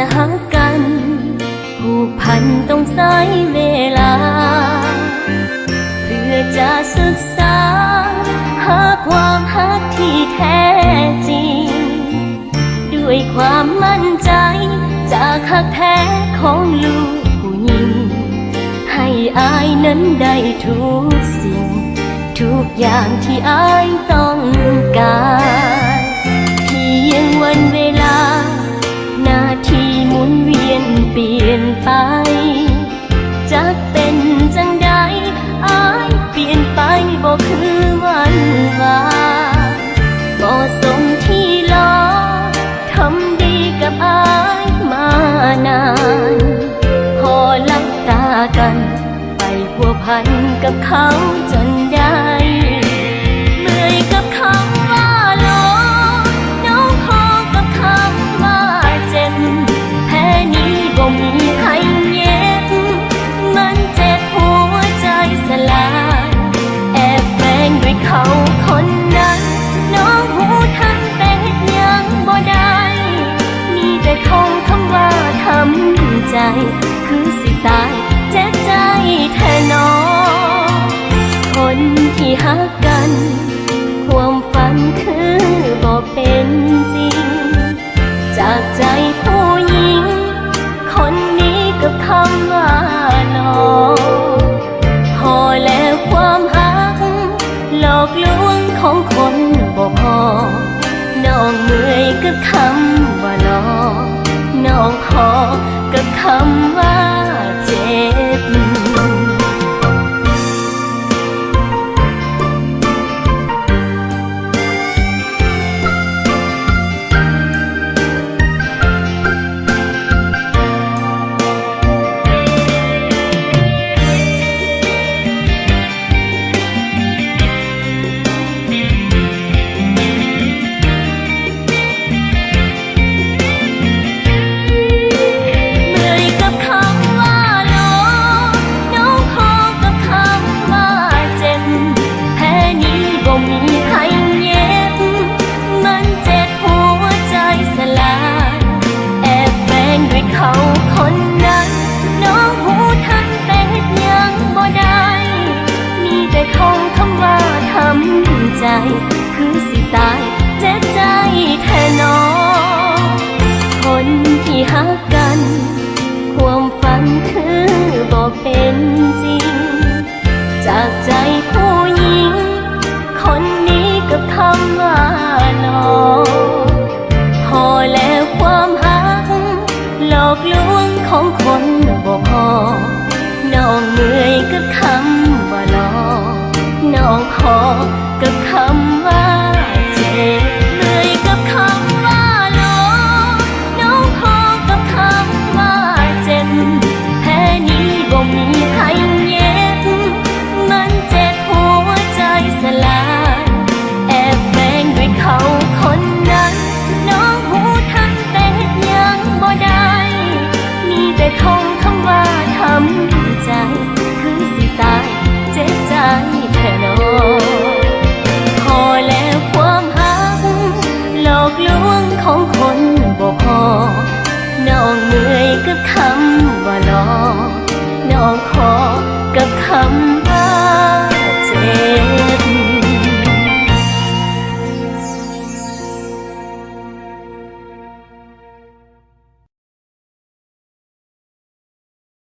จะหากันผูกพันต้องใช้เวลาเพื่อจะศึกษาหาความฮักที่แท้จริงด้วยความมั่นใจจากฮักแท้ของลูกผู้หญิงให้อายนั้นได้ทุกสิ่งทุกอย่างที่อายต้องการเพียงวันเวลานาทีหมุนเวียนเปลี่ยนไปจะเป็นจังใดอายเปลี่ยนไปบ่คือวันวานบ่สมที่รอทำดีกับอายมานานพอลับตากันไปพัวพันกับเขาจนได้เมื่อยกับคำว่าหลงน้องพอกับคำว่าเจ็บแพ้นี้บ่มีให้เย็บมันเจ็บหัวใจสลายแอบแฝงด้วยเขาคนนั้นน้องหูทันแต่เฮ็ดยังบ่ได้มีแต่คงคำว่าทำใจคือสิตายเจ็บใจแท้น้องคนที่ฮักกันความฝันคือบ่เป็นจริงจากใจผู้หญิงคนนี้กับคำว่าหลอกพอแล้วความฮักหลอกลวงของคนบ่พอน้องเมื่อยกับคำว่าหลอกน้องพอกับคำว่าเจ็บเขาคนนั้นน้องหูทันแต่เฮ็ดยังบ่ได้มีแต่คงคำว่าทำใจคือสิตายเจ็บใจแท้น้องคนที่ฮักกันความฝันคือบ่เป็นจริงจากใจผู้หญิงคนนี้กับคำว่าหลอกพอแล้วความฮักหลอกลวงของคนบ่พอน้องเมื่อยกับค